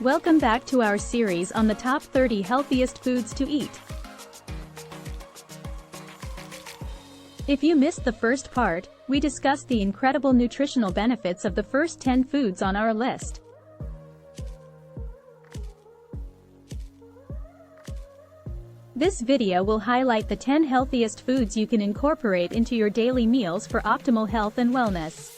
Welcome back to our series on the top 30 healthiest foods to eat. If you missed the first part, we discussed the incredible nutritional benefits of the first 10 foods on our list. This video will highlight the 10 healthiest foods you can incorporate into your daily meals for optimal health and wellness.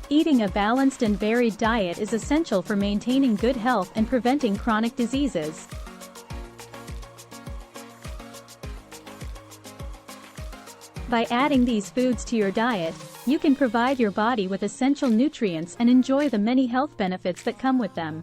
Eating a balanced and varied diet is essential for maintaining good health and preventing chronic diseases. By adding these foods to your diet, you can provide your body with essential nutrients and enjoy the many health benefits that come with them.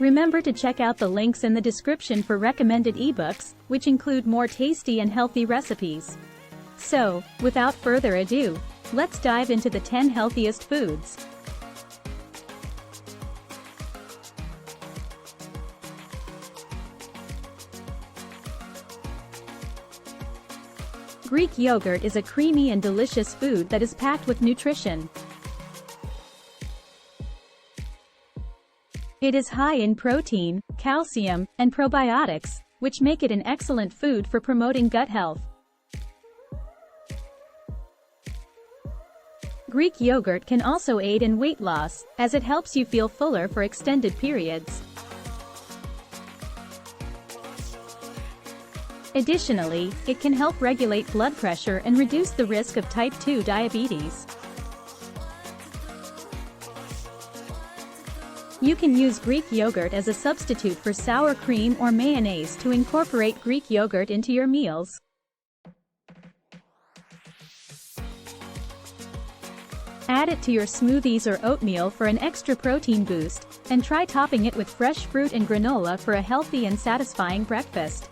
Remember to check out the links in the description for recommended ebooks, which include more tasty and healthy recipes. So, without further ado, let's dive into the 10 healthiest foods. Greek yogurt is a creamy and delicious food that is packed with nutrition. It is high in protein, calcium, and probiotics, which make it an excellent food for promoting gut health. Greek yogurt can also aid in weight loss, as it helps you feel fuller for extended periods. Additionally, it can help regulate blood pressure and reduce the risk of type 2 diabetes. You can use Greek yogurt as a substitute for sour cream or mayonnaise to incorporate Greek yogurt into your meals. Add it to your smoothies or oatmeal for an extra protein boost, and try topping it with fresh fruit and granola for a healthy and satisfying breakfast.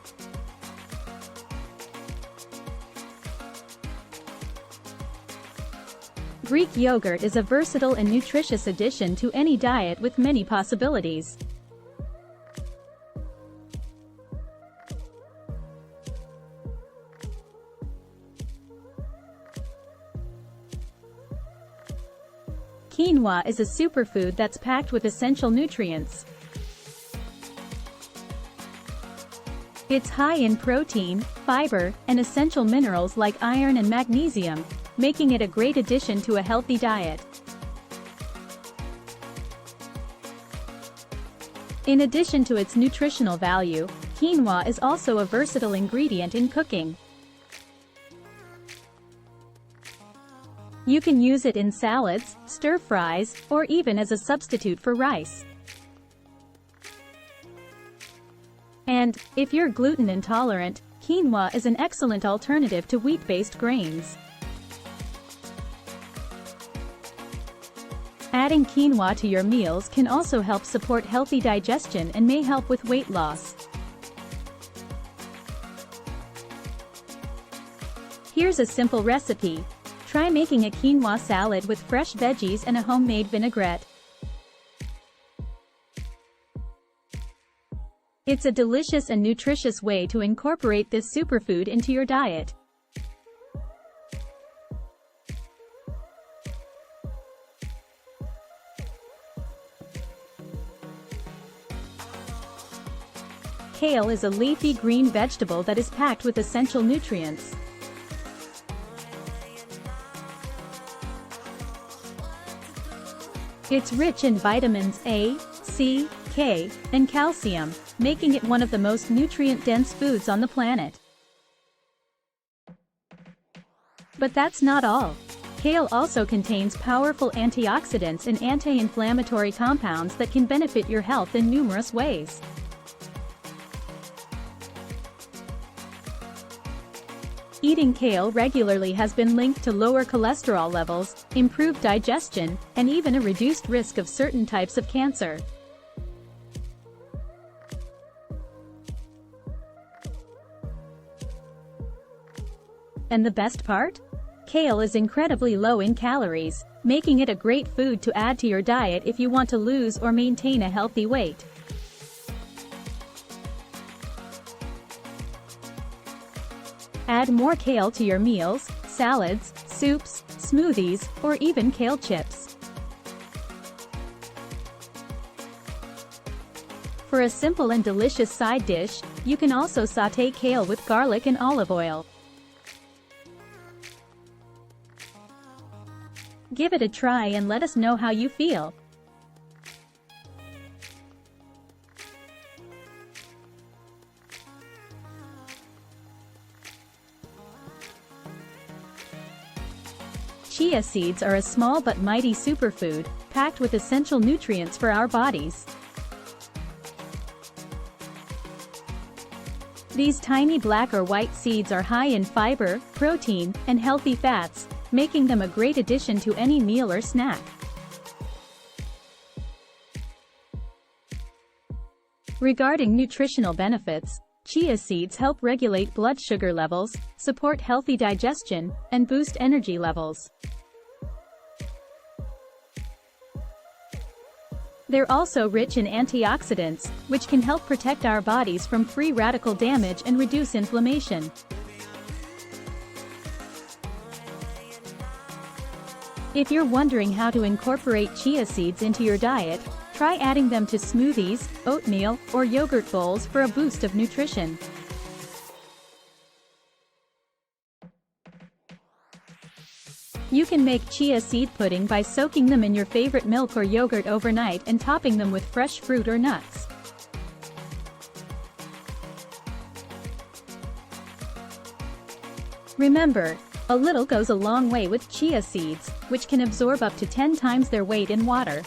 Greek yogurt is a versatile and nutritious addition to any diet with many possibilities. Quinoa is a superfood that's packed with essential nutrients. It's high in protein, fiber, and essential minerals like iron and magnesium, making it a great addition to a healthy diet. In addition to its nutritional value, quinoa is also a versatile ingredient in cooking. You can use it in salads, stir-fries, or even as a substitute for rice. And, if you're gluten intolerant, quinoa is an excellent alternative to wheat-based grains. Adding quinoa to your meals can also help support healthy digestion and may help with weight loss. Here's a simple recipe. Try making a quinoa salad with fresh veggies and a homemade vinaigrette. It's a delicious and nutritious way to incorporate this superfood into your diet. Kale is a leafy green vegetable that is packed with essential nutrients. It's rich in vitamins A, C, K, and calcium, making it one of the most nutrient-dense foods on the planet. But that's not all. Kale also contains powerful antioxidants and anti-inflammatory compounds that can benefit your health in numerous ways. Eating kale regularly has been linked to lower cholesterol levels, improved digestion, and even a reduced risk of certain types of cancer. And the best part? Kale is incredibly low in calories, making it a great food to add to your diet if you want to lose or maintain a healthy weight. Add more kale to your meals, salads, soups, smoothies, or even kale chips. For a simple and delicious side dish, you can also sauté kale with garlic and olive oil. Give it a try and let us know how you feel. Chia seeds are a small but mighty superfood, packed with essential nutrients for our bodies. These tiny black or white seeds are high in fiber, protein, and healthy fats, making them a great addition to any meal or snack. Regarding nutritional benefits, chia seeds help regulate blood sugar levels, support healthy digestion, and boost energy levels. They're also rich in antioxidants, which can help protect our bodies from free radical damage and reduce inflammation. If you're wondering how to incorporate chia seeds into your diet, try adding them to smoothies, oatmeal, or yogurt bowls for a boost of nutrition. You can make chia seed pudding by soaking them in your favorite milk or yogurt overnight and topping them with fresh fruit or nuts. Remember, a little goes a long way with chia seeds, which can absorb up to 10 times their weight in water.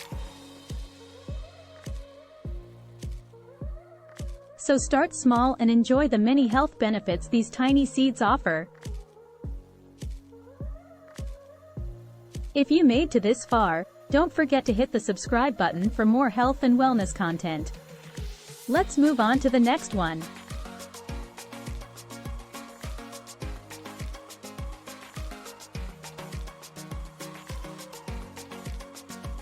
So start small and enjoy the many health benefits these tiny seeds offer. If you made to this far, don't forget to hit the subscribe button for more health and wellness content. Let's move on to the next one.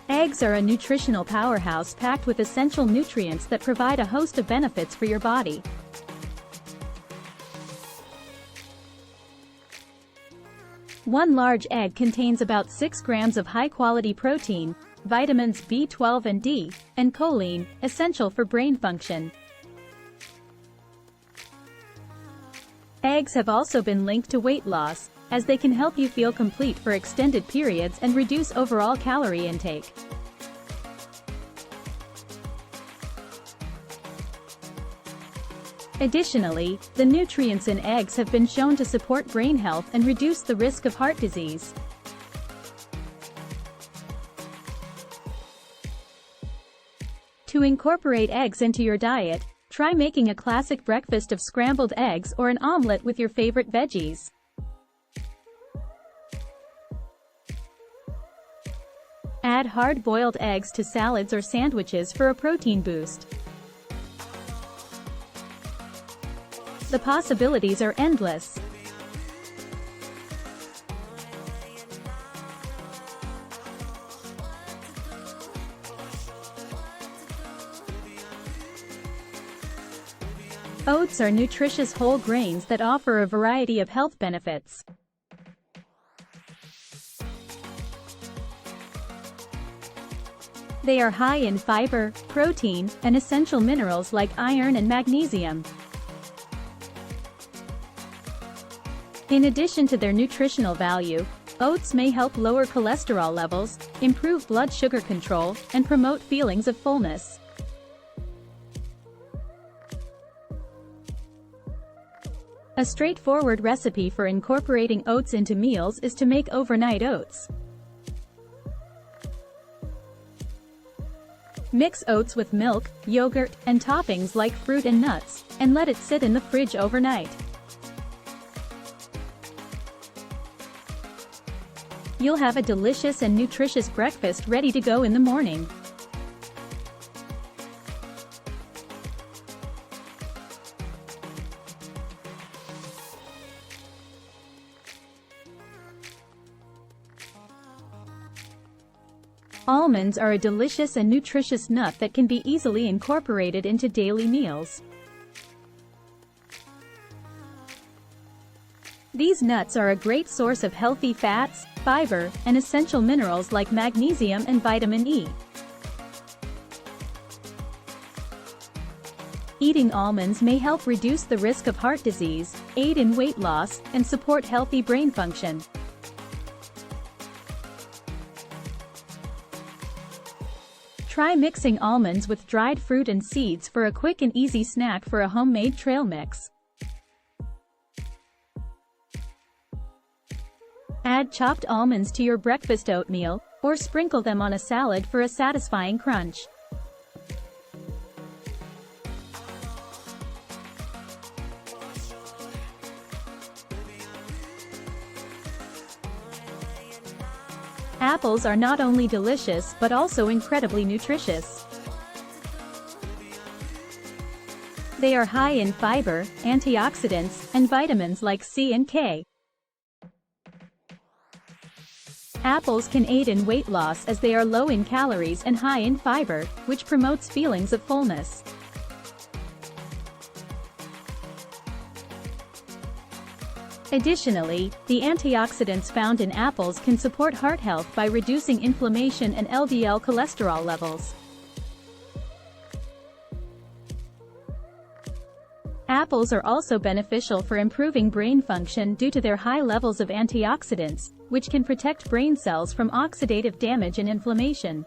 Eggs are a nutritional powerhouse packed with essential nutrients that provide a host of benefits for your body. One large egg contains about 6 grams of high-quality protein, vitamins B12 and D, and choline, essential for brain function. Eggs have also been linked to weight loss, as they can help you feel complete for extended periods and reduce overall calorie intake. Additionally, the nutrients in eggs have been shown to support brain health and reduce the risk of heart disease. To incorporate eggs into your diet, try making a classic breakfast of scrambled eggs or an omelette with your favorite veggies. Add hard-boiled eggs to salads or sandwiches for a protein boost. The possibilities are endless. Oats are nutritious whole grains that offer a variety of health benefits. They are high in fiber, protein, and essential minerals like iron and magnesium. In addition to their nutritional value, oats may help lower cholesterol levels, improve blood sugar control, and promote feelings of fullness. A straightforward recipe for incorporating oats into meals is to make overnight oats. Mix oats with milk, yogurt, and toppings like fruit and nuts, and let it sit in the fridge overnight. You'll have a delicious and nutritious breakfast ready to go in the morning. Almonds are a delicious and nutritious nut that can be easily incorporated into daily meals. These nuts are a great source of healthy fats, fiber, and essential minerals like magnesium and vitamin E. Eating almonds may help reduce the risk of heart disease, aid in weight loss, and support healthy brain function. Try mixing almonds with dried fruit and seeds for a quick and easy snack for a homemade trail mix. Add chopped almonds to your breakfast oatmeal, or sprinkle them on a salad for a satisfying crunch. Apples are not only delicious but also incredibly nutritious. They are high in fiber, antioxidants, and vitamins like C and K. Apples can aid in weight loss as they are low in calories and high in fiber, which promotes feelings of fullness. Additionally, the antioxidants found in apples can support heart health by reducing inflammation and LDL cholesterol levels. Apples are also beneficial for improving brain function due to their high levels of antioxidants, which can protect brain cells from oxidative damage and inflammation.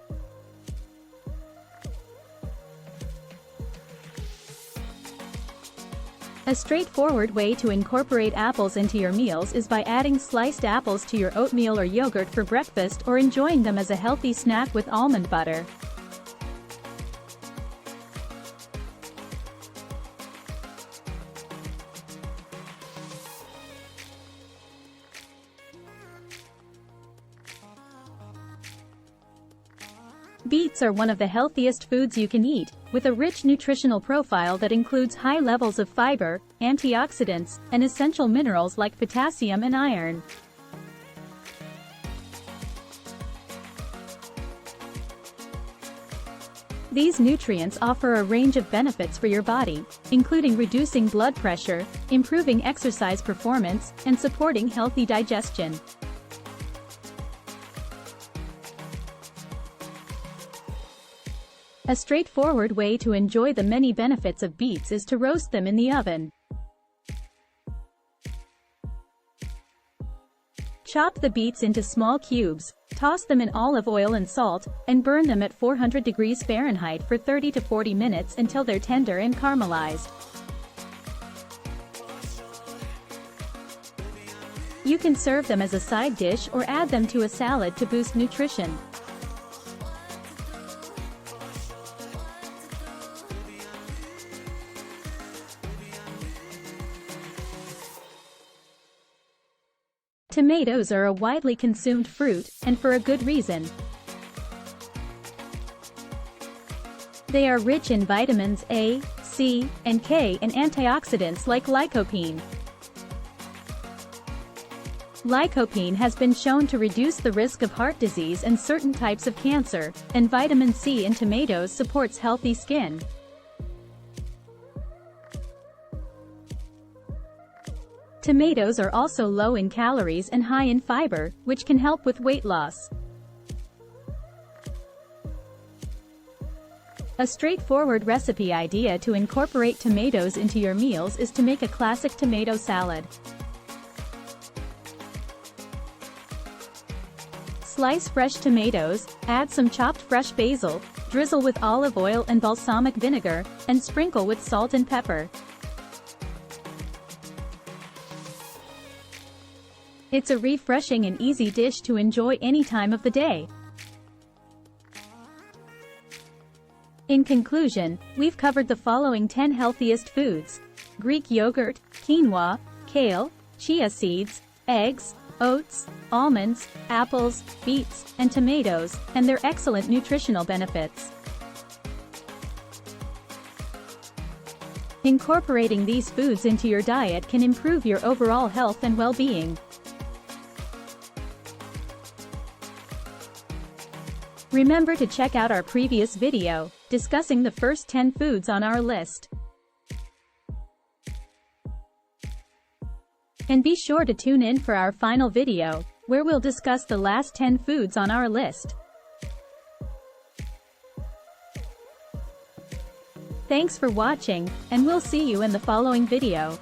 A straightforward way to incorporate apples into your meals is by adding sliced apples to your oatmeal or yogurt for breakfast or enjoying them as a healthy snack with almond butter. Beets are one of the healthiest foods you can eat, with a rich nutritional profile that includes high levels of fiber, antioxidants, and essential minerals like potassium and iron. These nutrients offer a range of benefits for your body, including reducing blood pressure, improving exercise performance, and supporting healthy digestion. A straightforward way to enjoy the many benefits of beets is to roast them in the oven. Chop the beets into small cubes, toss them in olive oil and salt, and burn them at 400 degrees Fahrenheit for 30 to 40 minutes until they're tender and caramelized. You can serve them as a side dish or add them to a salad to boost nutrition. Tomatoes are a widely consumed fruit, and for a good reason. They are rich in vitamins A, C, and K and antioxidants like lycopene. Lycopene has been shown to reduce the risk of heart disease and certain types of cancer, and vitamin C in tomatoes supports healthy skin. Tomatoes are also low in calories and high in fiber, which can help with weight loss. A straightforward recipe idea to incorporate tomatoes into your meals is to make a classic tomato salad. Slice fresh tomatoes, add some chopped fresh basil, drizzle with olive oil and balsamic vinegar, and sprinkle with salt and pepper. It's a refreshing and easy dish to enjoy any time of the day. In conclusion, we've covered the following 10 healthiest foods: Greek yogurt, quinoa, kale, chia seeds, eggs, oats, almonds, apples, beets, and tomatoes, and their excellent nutritional benefits. Incorporating these foods into your diet can improve your overall health and well-being. Remember to check out our previous video, discussing the first 10 foods on our list. And be sure to tune in for our final video, where we'll discuss the last 10 foods on our list. Thanks for watching, and we'll see you in the following video.